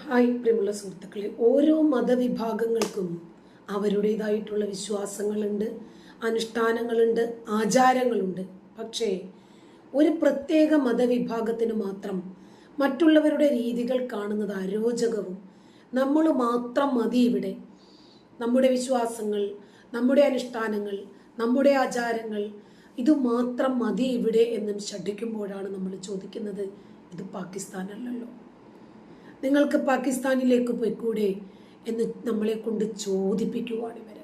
Hi പ്രിയമുള്ള സുഹൃത്തുക്കളെ, ഓരോ മതവിഭാഗങ്ങൾക്കും അവരുടേതായിട്ടുള്ള വിശ്വാസങ്ങളുണ്ട്, അനുഷ്ഠാനങ്ങളുണ്ട്, ആചാരങ്ങളുണ്ട്. പക്ഷേ ഒരു പ്രത്യേക മതവിഭാഗത്തിന് മാത്രം മറ്റുള്ളവരുടെ രീതികൾ കാണുന്നത് അരോചകവും, നമ്മൾ മാത്രം മതി ഇവിടെ, നമ്മുടെ വിശ്വാസങ്ങൾ, നമ്മുടെ അനുഷ്ഠാനങ്ങൾ, നമ്മുടെ ആചാരങ്ങൾ ഇത് മാത്രം മതി ഇവിടെ എന്നും ശഠിക്കുമ്പോഴാണ് നമ്മൾ ചോദിക്കുന്നത്, ഇത് പാകിസ്ഥാനല്ലല്ലോ, നിങ്ങൾക്ക് പാകിസ്ഥാനിലേക്ക് പോയിക്കൂടെ എന്ന് നമ്മളെ കൊണ്ട് ചോദിപ്പിക്കുവാണ് ഇവർ.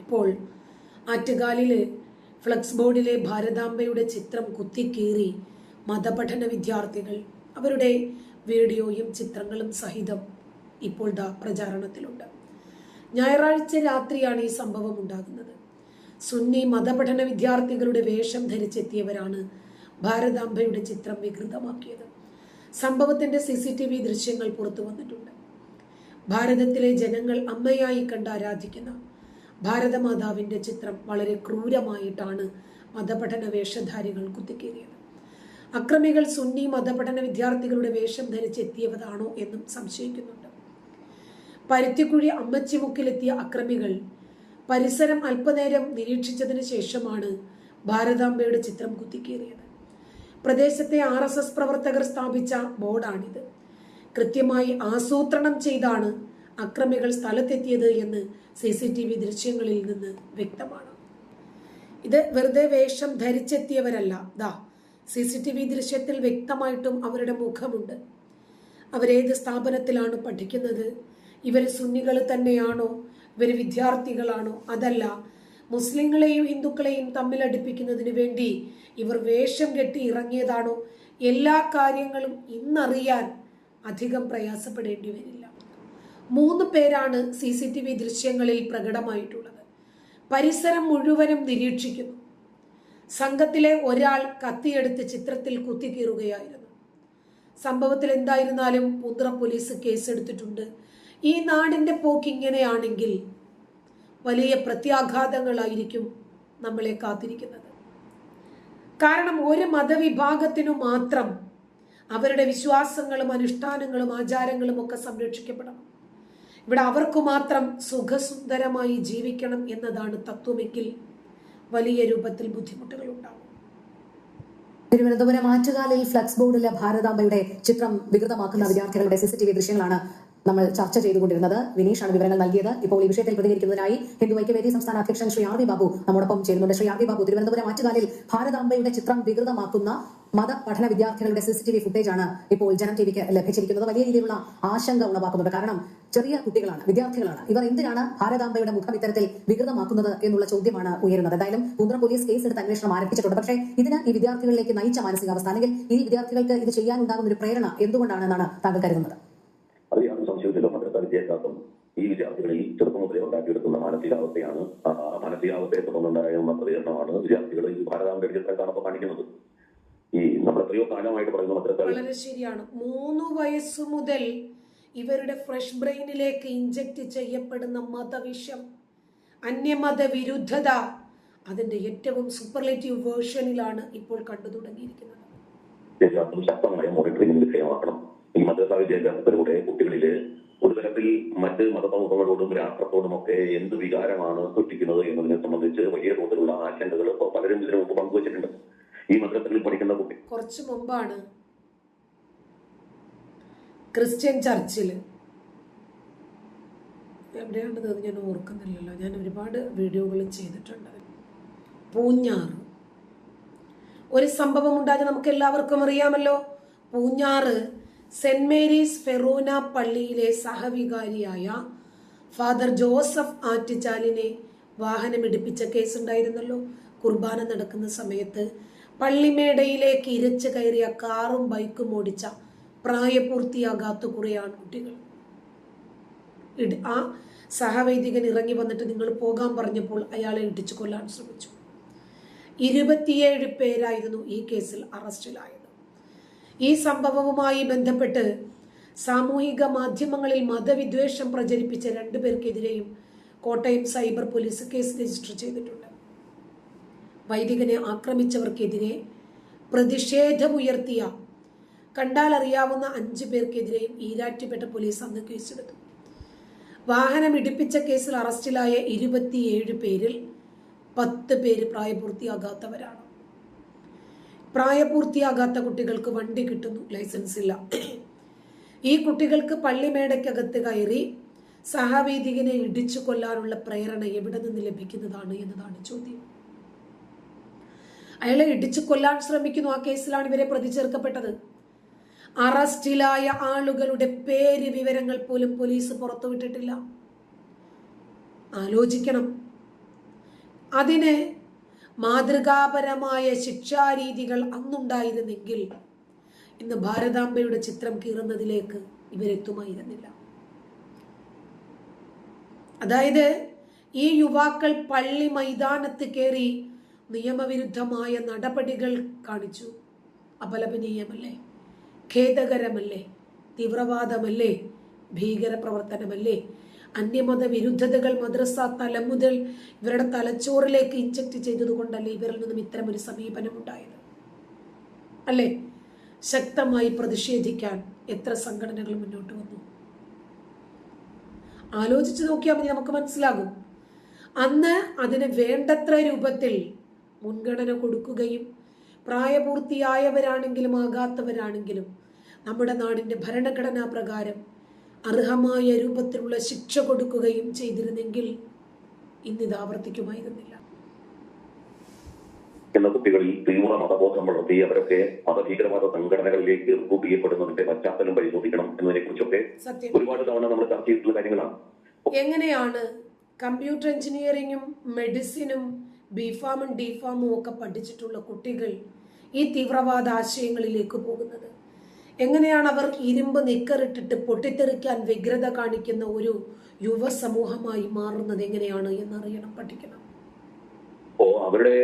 ഇപ്പോൾ ആറ്റുകാലിൽ ഫ്ലക്സ് ബോർഡിലെ ഭാരതാംബയുടെ ചിത്രം കുത്തിക്കീറി മതപഠന വിദ്യാർത്ഥികൾ അവരുടെ വീഡിയോയും ചിത്രങ്ങളും സഹിതം ഇപ്പോൾ പ്രചാരണത്തിലുണ്ട്. ഞായറാഴ്ച രാത്രിയാണ് ഈ സംഭവം ഉണ്ടാകുന്നത്. സുന്നി മതപഠന വിദ്യാർത്ഥികളുടെ വേഷം ധരിച്ചെത്തിയവരാണ് ഭാരതാംബയുടെ ചിത്രം വികൃതമാക്കിയത്. സംഭവത്തിന്റെ CCTV ദൃശ്യങ്ങൾ പുറത്തു വന്നിട്ടുണ്ട്. ഭാരതത്തിലെ ജനങ്ങൾ അമ്മയായി കണ്ട് ആരാധിക്കുന്ന ഭാരതമാതാവിന്റെ ചിത്രം വളരെ ക്രൂരമായിട്ടാണ് മതപഠന വേഷധാരികൾ കുത്തിക്കേറിയത്. അക്രമികൾ സുന്നി മതപഠന വിദ്യാർത്ഥികളുടെ വേഷം ധരിച്ചെത്തിയവരാണോ എന്നും സംശയിക്കുന്നുണ്ട്. പരുത്തിക്കുഴി അമ്മച്ചിമുക്കിലെത്തിയ അക്രമികൾ പരിസരം അല്പനേരം നിരീക്ഷിച്ചതിന് ശേഷമാണ് ഭാരതാംബയുടെ ചിത്രം കുത്തിക്കേറിയത്. പ്രദേശത്തെ RSS പ്രവർത്തകർ സ്ഥാപിച്ച ബോർഡാണിത്. കൃത്യമായി ആസൂത്രണം ചെയ്താണ് അക്രമികൾ സ്ഥലത്തെത്തിയത് എന്ന് CCTV ദൃശ്യങ്ങളിൽ നിന്ന് വ്യക്തമാണ്. ഇത് വെറുതെ വേഷം ധരിച്ചെത്തിയവരല്ല. CCTV ദൃശ്യത്തിൽ വ്യക്തമായിട്ടും അവരുടെ മുഖമുണ്ട്. അവരേത് സ്ഥാപനത്തിലാണ് പഠിക്കുന്നത്, ഇവർ സുന്നികൾ തന്നെയാണോ, ഇവർ വിദ്യാർത്ഥികളാണോ, അതല്ല മുസ്ലിങ്ങളെയും ഹിന്ദുക്കളെയും തമ്മിൽ അടുപ്പിക്കുന്നതിന് വേണ്ടി ഇവർ വേഷം കെട്ടി ഇറങ്ങിയതാണോ, എല്ലാ കാര്യങ്ങളും ഇന്നറിയാൻ അധികം പ്രയാസപ്പെടേണ്ടി വരില്ല. 3 പേരാണ് CCTV ദൃശ്യങ്ങളിൽ പ്രകടമായിട്ടുള്ളത്. പരിസരം മുഴുവനും നിരീക്ഷിക്കുന്നു. സംഘത്തിലെ ഒരാൾ കത്തിയെടുത്ത് ചിത്രത്തിൽ കുത്തിക്കീറുകയായിരുന്നു. സംഭവത്തിൽ എന്തായിരുന്നാലും പൂന്തുറ പോലീസ് കേസെടുത്തിട്ടുണ്ട്. ഈ നാടിന്റെ പോക്ക് ഇങ്ങനെയാണെങ്കിൽ വലിയ പ്രത്യാഘാതങ്ങളായിരിക്കും നമ്മളെ കാത്തിരിക്കുന്നത്. കാരണം ഒരു മതവിഭാഗത്തിനു മാത്രം അവരുടെ വിശ്വാസങ്ങളും അനുഷ്ഠാനങ്ങളും ആചാരങ്ങളും ഒക്കെ സംരക്ഷിക്കപ്പെടണം. ഇവിടെ അവർക്ക് മാത്രം സുഖസുന്ദരമായി ജീവിക്കണം എന്നതാണ് തത്വമെങ്കിൽ വലിയ രൂപത്തിൽ ബുദ്ധിമുട്ടുകൾ ഉണ്ടാകും. തിരുവനന്തപുരം ആറ്റുകാലിൽ ഫ്ലക്സ് ബോർഡിലെ ഭാരതാംബയുടെ ചിത്രം വികൃതമാക്കുന്ന വിദ്യാർത്ഥികളുടെ CCTV ദൃശ്യങ്ങളാണ് നമ്മൾ ചർച്ച ചെയ്തുകൊണ്ടിരുന്നത്. വിനീഷാണ് വിവരങ്ങൾ നൽകിയത്. ഇപ്പോൾ ഈ വിഷയത്തിൽ പ്രതികരിക്കുന്നതിനായി ഹിന്ദു ഐക്യവേദി സംസ്ഥാന അധ്യക്ഷൻ ശ്രീ RV ബാബു നമ്മോടൊപ്പം ചേരുന്നുണ്ട്. ശ്രീ RV ബാബു, തിരുവനന്തപുരം ആറ്റുകാലിൽ ഭാരതാംബയുടെ ചിത്രം വികൃതമാക്കുന്ന മതപഠന വിദ്യാർത്ഥികളുടെ CCTV ഫുട്ടേജാണ് ഇപ്പോൾ ജനം TVക്ക് ലഭിച്ചിരിക്കുന്നത്. വലിയ രീതിയിലുള്ള ആശങ്ക ഉളവാക്കുന്നുണ്ട്. കാരണം ചെറിയ കുട്ടികളാണ്, വിദ്യാർത്ഥികളാണ്. ഇവർ എന്തിനാണ് ഭാരതാംബയുടെ മുഖം ഇത്തരത്തിൽ വികൃതമാക്കുന്നത് എന്നുള്ള ചോദ്യമാണ് ഉയരുന്നത്. എന്തായാലും പൂന്തുറ പോലീസ് കേസെടുത്ത് അന്വേഷണം ആരംഭിച്ചിട്ടുണ്ട്. പക്ഷേ ഇതിന് ഈ വിദ്യാർത്ഥികളിലേക്ക് നയിച്ച മാനസികാവസ്ഥ, അല്ലെങ്കിൽ ഈ വിദ്യാർത്ഥികൾക്ക് ഇത് ചെയ്യാനുണ്ടാകുന്ന ഒരു പ്രേരണ എന്തുകൊണ്ടാണെന്നാണ് താങ്കൾ കരുതുന്നത്? വിദ്യാഭ്യാസം ഈ വിദ്യാർത്ഥികളിൽ ചെറുപ്പം മുതലേ ഉണ്ടാക്കിയെടുക്കുന്ന മാനസികാവസ്ഥയാണ്. മാനസികാവസ്ഥയെ തുടർന്നുണ്ടാകുന്ന പ്രതികരണമാണ് വിദ്യാർത്ഥികൾ ഈ ഭാരതാംബയുടെ ചിത്രം കാണുമ്പോൾ കാണിക്കുന്നത്. ഈ നമ്മൾ എത്രയോ കാലമായിട്ട് പറയുന്ന വളരെ ശരിയാണ്. 3 വയസ്സു മുതൽ ഇവരുടെ ഫ്രഷ് ബ്രെയിനിലേക്ക് ഇൻജക്ട് ചെയ്യപ്പെടുന്ന മതവിഷം, അന്യമത വിരുദ്ധത, അതിന്റെ ഏറ്റവും സൂപ്പർലേറ്റീവ് വേർഷനിലാണ് ഇപ്പോൾ കണ്ടു തുടങ്ങിയിരിക്കുന്നത്. ശക്തമായ മോണിറ്ററിംഗിന് വിധേയമാക്കണം. ഈ മദ്രസ വിദ്യാഭ്യാസത്തിലൂടെ കുട്ടികളില് ഒരു തരത്തിൽ മറ്റ് മതസമൂഹങ്ങളോടും രാഷ്ട്രത്തോടും ഒക്കെ എന്ത് വികാരമാണ് സൃഷ്ടിക്കുന്നത് എന്നതിനെ സംബന്ധിച്ച് വലിയ തോതിലുള്ള ആശങ്കകൾ പലരും ഇതിനു മുമ്പ് പങ്കുവച്ചിട്ടുണ്ട്. ഈ മദ്രസകളിൽ പഠിക്കുന്ന കുട്ടി കുറച്ചു മുമ്പാണ് ക്രിസ്ത്യൻ ചർച്ചിൽ, എവിടെയാണത് ഞാൻ ഓർക്കുന്നില്ലല്ലോ, ഞാൻ ഒരുപാട് വീഡിയോകൾ ചെയ്തിട്ടുണ്ട്, പൂഞ്ഞാറ് ഒരു സംഭവം ഉണ്ടായത് നമുക്ക് എല്ലാവർക്കും അറിയാമല്ലോ. പൂഞ്ഞാറ് സെന്റ് മേരീസ് ഫെറോന പള്ളിയിലെ സഹവികാരിയായ ഫാദർ ജോസഫ് ആറ്റുചാലിനെ വാഹനമിടിപ്പിച്ച കേസുണ്ടായിരുന്നല്ലോ. കുർബാന നടക്കുന്ന സമയത്ത് പള്ളിമേടയിലേക്ക് ഇരച്ചു കയറിയ കാറും ബൈക്കും ഓടിച്ച പ്രായപൂർത്തിയാകാത്ത കുറെ ആൺകുട്ടികൾ. ആ സഹവൈദികൻ ഇറങ്ങി വന്നിട്ട് നിങ്ങൾ പോകാൻ പറഞ്ഞപ്പോൾ അയാളെ ഇടിച്ചു കൊല്ലാൻ ശ്രമിച്ചു. 27 പേരായിരുന്നു ഈ കേസിൽ അറസ്റ്റിലായത്. ഈ സംഭവവുമായി ബന്ധപ്പെട്ട് സാമൂഹിക മാധ്യമങ്ങളിൽ മതവിദ്വേഷം പ്രചരിപ്പിച്ച 2 പേർക്കെതിരെയും Kottayam cyber police case register ചെയ്തിട്ടുണ്ട്. വൈദികനെ ആക്രമിച്ചവർക്കെതിരെ പ്രതിഷേധമുയർത്തിയ കണ്ടാൽ അറിയാവുന്ന 5 പേർക്കെതിരെയും ഈരാറ്റുപേട്ട പോലീസ് അന്ന് കേസെടുത്തു. വാഹനം ഇടിപ്പിച്ച കേസിൽ അറസ്റ്റിലായ 27 പേരിൽ 10 പേര് പ്രായപൂർത്തിയാകാത്തവരാണ്. പ്രായപൂർത്തിയാകാത്ത കുട്ടികൾക്ക് വണ്ടി കിട്ടുന്നു, ലൈസൻസ് ഇല്ല. ഈ കുട്ടികൾക്ക് പള്ളിമേടയ്ക്കകത്ത് കയറി സഹവൈദികനെ ഇടിച്ചു കൊല്ലാനുള്ള പ്രേരണ എവിടെ നിന്ന് ലഭിക്കുന്നതാണ് എന്നതാണ് ചോദ്യം. അയാളെ ഇടിച്ചു കൊല്ലാൻ ശ്രമിക്കുന്നു. ആ കേസിലാണ് ഇവരെ പ്രതി ചേർക്കപ്പെട്ടത്. അറസ്റ്റിലായ ആളുകളുടെ പേര് വിവരങ്ങൾ പോലും പോലീസ് പുറത്തുവിട്ടിട്ടില്ല. ആലോചിക്കണം. അതിന് മാതൃകാപരമായ ശിക്ഷാരീതികൾ അന്നുണ്ടായിരുന്നെങ്കിൽ ഇന്ന് ഭാരതാംബയുടെ ചിത്രം കീറുന്നതിലേക്ക് ഇവരെത്തുമായിരുന്നില്ല. അതായത് ഈ യുവാക്കൾ പള്ളി മൈതാനത്ത് കയറി നിയമവിരുദ്ധമായ നടപടികൾ കാണിച്ചു. അപലപനീയമല്ലേ? ഖേദകരമല്ലേ? തീവ്രവാദമല്ലേ? ഭീകരപ്രവർത്തനമല്ലേ? അന്യമത വിരുദ്ധതകൾ മദ്രസ തലം മുതൽ ഇവരുടെ തലച്ചോറിലേക്ക് ഇൻജക്ട് ചെയ്തതുകൊണ്ടല്ലേ ഇവരിൽ നിന്നും ഇത്തരം ഒരു സമീപനം ഉണ്ടായത്? അല്ലേ? ശക്തമായി പ്രതിഷേധിക്കാൻ എത്ര സംഘടനകൾ മുന്നോട്ട് വന്നു? ആലോചിച്ച് നോക്കിയാൽ മതി, നമുക്ക് മനസ്സിലാകും. അന്ന് അതിന് വേണ്ടത്ര രൂപത്തിൽ മുൻഗണന കൊടുക്കുകയും പ്രായപൂർത്തിയായവരാണെങ്കിലും ആകാത്തവരാണെങ്കിലും നമ്മുടെ നാടിന്റെ ഭരണഘടനാ പ്രകാരം അർഹമായ രൂപത്തിലുള്ള ശിക്ഷ കൊടുക്കുകയും ചെയ്തിരുന്നെങ്കിൽ ഇന്നിത് ആവർത്തിക്കുമായിരുന്നില്ല. എന്ന കുട്ടികളിൽ തീവ്ര മതബോധം വളർത്തി അവരൊക്കെ മതഭീകരവാദ സംഘടനകളിലേക്ക് റിക്രൂട്ട് ചെയ്യപ്പെടുന്നതിന്റെ പശ്ചാത്തലം പരിശോധിക്കണം എന്നതിനെ കുറിച്ചൊക്കെ ഒരുപാട് തവണ നമ്മൾ ചർച്ച ചെയ്തിട്ടുള്ള കാര്യങ്ങളാണ്. എങ്ങനെയാണ് കമ്പ്യൂട്ടർ എഞ്ചിനീയറിംഗും മെഡിസിനും ബിഫാമും ഡിഫാമും ഒക്കെ പഠിച്ചിട്ടുള്ള കുട്ടികൾ ഈ തീവ്രവാദ ആശയങ്ങളിലേക്ക് പോകുന്നത്? എങ്ങനെയാണ് അവർ ഇരുമ്പ് നിക്കറിട്ടിട്ട് പൊട്ടിത്തെറിക്കാൻ വ്യഗ്രത കാണിക്കുന്ന ഒരു യുവ സമൂഹമായി മാറുന്നത് എങ്ങനെയാണ് എന്നറിയണം, പഠിക്കണം. അപ്പോ അവരുടെ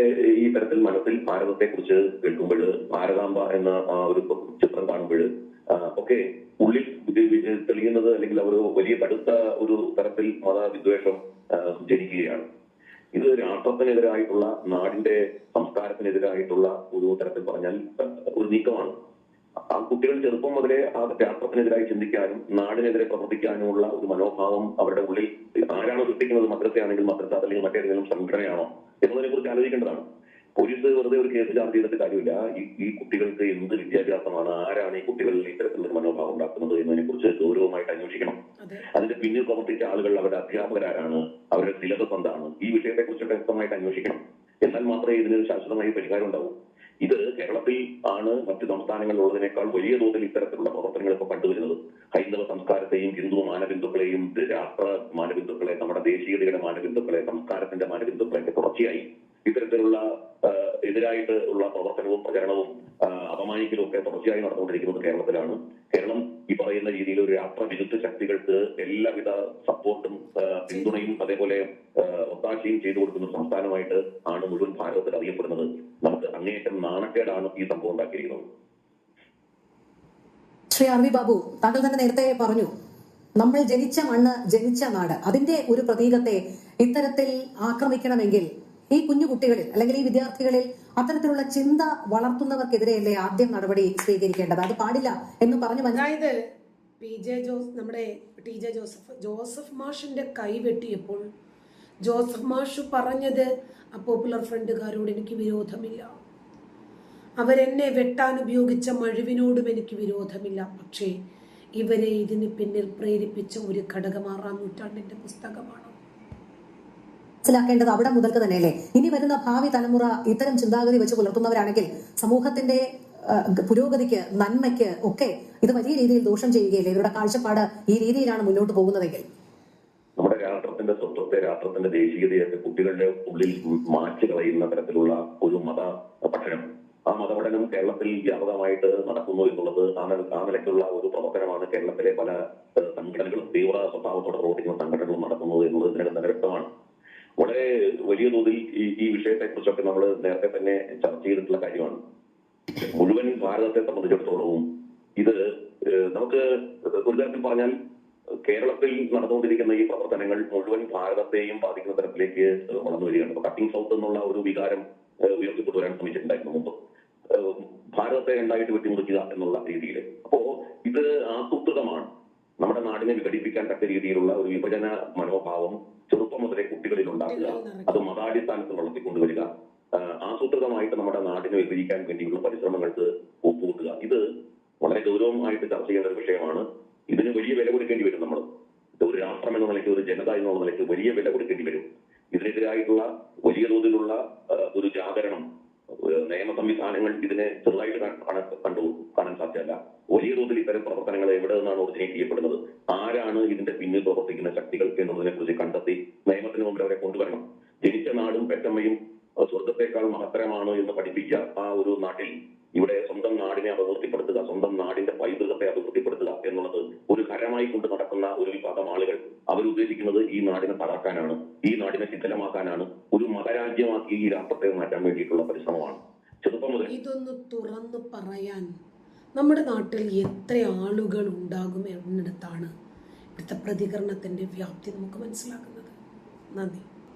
ഈ തരത്തിൽ മനസ്സിൽ ഭാരതത്തെ കുറിച്ച് കേൾക്കുമ്പോൾ, ഭാരതാംബ എന്ന ഒരു ചിത്രം കാണുമ്പോൾ ഒക്കെ ഉള്ളിൽ തെളിയുന്നത് അല്ലെങ്കിൽ അവർ വലിയ കടുത്ത ഒരു തരത്തിൽ മതവിദ്വേഷം ജനിക്കുകയാണ്. ഇത് രാഷ്ട്രത്തിനെതിരായിട്ടുള്ള, നാടിന്റെ സംസ്കാരത്തിനെതിരായിട്ടുള്ള ഒരു തരത്തിൽ പറഞ്ഞാൽ ഒരു നീക്കമാണ്. ആ കുട്ടികൾ ചെറുപ്പം മുതലേ ആ രാഷ്ട്രത്തിനെതിരായി ചിന്തിക്കാനും നാടിനെതിരെ പ്രവർത്തിക്കാനുമുള്ള ഒരു മനോഭാവം അവരുടെ ഉള്ളിൽ ആരാണ് സൃഷ്ടിക്കുന്നത്? മദ്രസയാണെങ്കിൽ മദ്രസ, അല്ലെങ്കിൽ മറ്റേതെങ്കിലും സംഘടനയാണോ എന്നതിനെ കുറിച്ച് ആലോചിക്കേണ്ടതാണ്. പോലീസ് വെറുതെ ഒരു കേസ് ചാർജ് ചെയ്തിട്ട് കാര്യമില്ല. ഈ കുട്ടികൾക്ക് എന്ത് വിദ്യാഭ്യാസമാണ്, ആരാണ് ഈ കുട്ടികളിൽ ഇത്തരത്തിലുള്ള മനോഭാവം ഉണ്ടാക്കുന്നത് എന്നതിനെ കുറിച്ച് ഗൗരവമായിട്ട് അന്വേഷിക്കണം. അതിന്റെ പിന്നിൽ പ്രവർത്തിച്ച ആളുകൾ, അവരുടെ അധ്യാപകരാരാണ്, അവരുടെ സിലബസ് എന്താണ്, ഈ വിഷയത്തെ കുറിച്ചൊക്കെ വ്യക്തമായിട്ട് അന്വേഷിക്കണം. എന്നാൽ മാത്രമേ ഇതിന് ശാശ്വതമായി പരിഹാരം ഉണ്ടാവൂ. ഇത് കേരളത്തിൽ ആണ് മറ്റു സംസ്ഥാനങ്ങളിലുള്ളതിനേക്കാൾ വലിയ തോതിൽ ഇത്തരത്തിലുള്ള പ്രവർത്തനങ്ങൾ ഇപ്പോൾ കണ്ടുവരുന്നത്. ഹൈന്ദവ സംസ്കാരത്തെയും ഹിന്ദു മാനബിന്ദുക്കളെയും രാഷ്ട്ര മാനബിന്ദുക്കളെ, നമ്മുടെ ദേശീയതയുടെ മാനബിന്ദുക്കളെ, സംസ്കാരത്തിന്റെ മാനബിന്ദുക്കളെയൊക്കെ തുടർച്ചയായി ഇത്തരത്തിലുള്ള എതിരായിട്ട് ഉള്ള പ്രവർത്തനവും പ്രചരണവും അപമാനിക്കലും ഒക്കെ തുടർച്ചയായി നടന്നുകൊണ്ടിരിക്കുന്നത് കേരളത്തിലാണ്. കേരളം ഈ പറയുന്ന രീതിയിൽ ഒരു രാഷ്ട്രവിരുദ്ധ ശക്തികൾക്ക് എല്ലാവിധ സപ്പോർട്ടും പിന്തുണയും അതേപോലെ ഒത്താശയും ചെയ്തു കൊടുക്കുന്ന സംസ്ഥാനമായിട്ട് ആണ് മുഴുവൻ ഭാരതത്തിൽ അറിയപ്പെടുന്നത്. നമുക്ക് അങ്ങേയറ്റം നാണക്കേടാണ് ഈ സംഭവം ഉണ്ടാക്കിയിരിക്കുന്നത്. ശ്രീ ആർ വി ബാബു, താങ്കൾ തന്നെ നേരത്തെ പറഞ്ഞു, നമ്മൾ ജനിച്ച മണ്ണ്, ജനിച്ച നാട്, അതിന്റെ ഒരു പ്രതീകത്തെ ഇത്തരത്തിൽ ആക്രമിക്കണമെങ്കിൽ ഈ കുഞ്ഞു കുട്ടികളിൽ അല്ലെങ്കിൽ ഈ വിദ്യാർത്ഥികളിൽ അത്തരത്തിലുള്ള ചിന്ത വളർത്തുന്നവർക്കെതിരെയല്ലേ ആദ്യം നടപടി സ്വീകരിക്കേണ്ടത്? അത് പാടില്ല എന്ന് പറഞ്ഞു. അതായത് നമ്മുടെ ടി.ജെ. ജോസഫ് മാഷിന്റെ കൈ വെട്ടിയപ്പോൾ ജോസഫ് മാഷ് പറഞ്ഞത് പോപ്പുലർ ഫ്രണ്ടുകാരോട് എനിക്ക് വിരോധമില്ല, അവരെന്നെ വെട്ടാൻ ഉപയോഗിച്ച മഴുവിനോടും എനിക്ക് വിരോധമില്ല, പക്ഷേ ഇവരെ ഇതിന് പിന്നിൽ പ്രേരിപ്പിച്ച ഒരു ഘടകം 6-ാം നൂറ്റാണ്ടിന്റെ പുസ്തകമാണ്. മനസ്സിലാക്കേണ്ടത് അവിടെ മുതൽക്ക് തന്നെയല്ലേ? ഇനി വരുന്ന ഭാവി തലമുറ ഇത്തരം ചിന്താഗതി വെച്ച് പുലർത്തുന്നവരാണെങ്കിൽ സമൂഹത്തിന്റെ പുരോഗതിക്ക്, നന്മയ്ക്ക് ഒക്കെ ഇത് വലിയ രീതിയിൽ ദോഷം ചെയ്യുകയില്ലേ? ഇവരുടെ കാഴ്ചപ്പാട് ഈ രീതിയിലാണ് മുന്നോട്ട് പോകുന്നതെങ്കിൽ നമ്മുടെ രാഷ്ട്രത്തിന്റെ സ്വത്വത്തെ, രാഷ്ട്രത്തിന്റെ ദേശീയതയൊക്കെ കുട്ടികളുടെ ഉള്ളിൽ മാറ്റി കളയുന്ന തരത്തിലുള്ള ഒരു മത പഠനം, ആ മതപഠനം കേരളത്തിൽ വ്യാപകമായിട്ട് നടക്കുന്നു എന്നുള്ളത് ആ നിലയ്ക്കുള്ള ഒരു പ്രവർത്തനമാണ് കേരളത്തിലെ പല സംഘടനകളും, തീവ്ര സ്വഭാവത്തോടെ പ്രവർത്തിക്കുന്ന സംഘടനകളും നടക്കുന്നത് എന്നുള്ളത് ഇതിനകം തന്നെ വ്യക്തമാണ്. വളരെ വലിയ തോതിൽ ഈ വിഷയത്തെ കുറിച്ചൊക്കെ നമ്മൾ നേരത്തെ തന്നെ ചർച്ച ചെയ്തിട്ടുള്ള കാര്യമാണ്. മുഴുവൻ ഭാരതത്തെ സംബന്ധിച്ചിടത്തോളവും ഇത് നമുക്ക് ഒരു തരത്തിൽ പറഞ്ഞാൽ കേരളത്തിൽ നടന്നുകൊണ്ടിരിക്കുന്ന ഈ പ്രവർത്തനങ്ങൾ മുഴുവൻ ഭാരതത്തെയും ബാധിക്കുന്ന തരത്തിലേക്ക് വളർന്നു വരികയാണ്. ഇപ്പൊ കട്ടിംഗ് സൗത്ത് എന്നുള്ള ഒരു വികാരം ഉയർത്തിക്കൊണ്ടുവരാൻ ശ്രമിച്ചിട്ടുണ്ടായിരുന്നു മുമ്പ്. ഭാരതത്തെ രണ്ടായിട്ട് വെട്ടിമുറിക്കുക എന്നുള്ള രീതിയിൽ. അപ്പോ ഇത് ആസൂത്രിതമാണ്. നമ്മുടെ നാടിനെ വിഘടിപ്പിക്കാൻ തക്ക രീതിയിലുള്ള ഒരു വിഭജന മനോഭാവം ചെറുപ്പം മുതലേ കുട്ടികളിൽ ഉണ്ടാക്കുക, അത് മതാടിസ്ഥാനത്തിൽ വളർത്തിക്കൊണ്ടുവരിക, ആസൂത്രിതമായിട്ട് നമ്മുടെ നാടിനെ വിഭജിക്കാൻ വേണ്ടിയുള്ള പരിശ്രമങ്ങൾക്ക് ഒപ്പുകൂട്ടുക. ഇത് വളരെ ഗൗരവമായിട്ട് ചർച്ച ചെയ്യേണ്ട ഒരു വിഷയമാണ്. ഇതിന് വലിയ വില കൊടുക്കേണ്ടി വരും. നമ്മൾ ഒരു രാഷ്ട്രം എന്ന നിലയ്ക്ക്, ഒരു ജനത എന്നുള്ള നിലയ്ക്ക് വലിയ വില കൊടുക്കേണ്ടി വരും. ഇതിനെതിരായിട്ടുള്ള വലിയ തോതിലുള്ള ഒരു ജാഗരണം, നിയമ സംവിധാനങ്ങൾ ഇതിനെ ചെറുതായിട്ട് കാണാൻ സാധ്യമല്ല. വലിയ തോതിൽ ഇത്തരം പ്രവർത്തനങ്ങൾ എവിടെ നിന്നാണ് ഒറിജിനേറ്റ് ചെയ്യപ്പെടുന്നത്, ആരാണ് ഇതിന്റെ പിന്നിൽ പ്രവർത്തിക്കുന്ന ശക്തികൾ എന്നുള്ളതിനെ കുറിച്ച് കണ്ടെത്തി നിയമത്തിന് മുമ്പിൽ അവരെ കൊണ്ടുവരണം. ജനിച്ച നാടും പെറ്റമ്മയും സ്വർഗത്തെക്കാൾ മഹത്തരമാണ് എന്ന് പഠിപ്പിച്ച ആ ഒരു നാട്ടിൽ ഇവിടെ സ്വന്തം നാടിനെ അഭിവൃദ്ധിപ്പെടുത്തുക, സ്വന്തം നാടിന്റെ പൈതൃകത്തെ അഭിവൃദ്ധിപ്പെടുത്തുക എന്നുള്ളത് ഒരു ഹരമായി കൊണ്ട് നടക്കുന്ന ഒരു വിഭാഗം ആളുകൾ അവരുദ്ദേശിക്കുന്നത് ഈ നാടിനെ തകർക്കാനാണ്, ഈ നാടിനെ ശിഥിലമാക്കാനാണ്, ഒരു മതരാജ്യമാക്കി ഈ രാഷ്ട്രത്തെ മാറ്റാൻ വേണ്ടിയിട്ടുള്ള പരിശ്രമമാണ്. ചെറുപ്പം മുതൽ ഇതൊന്ന് തുറന്നു പറയാൻ നമ്മുടെ നാട്ടിൽ എത്ര ആളുകൾ ഉണ്ടാകും എന്നിടത്താണ് ഇവിടുത്തെ പ്രതികരണത്തിന്റെ വ്യാപ്തി നമുക്ക് മനസ്സിലാക്കുന്നത്. നന്ദി.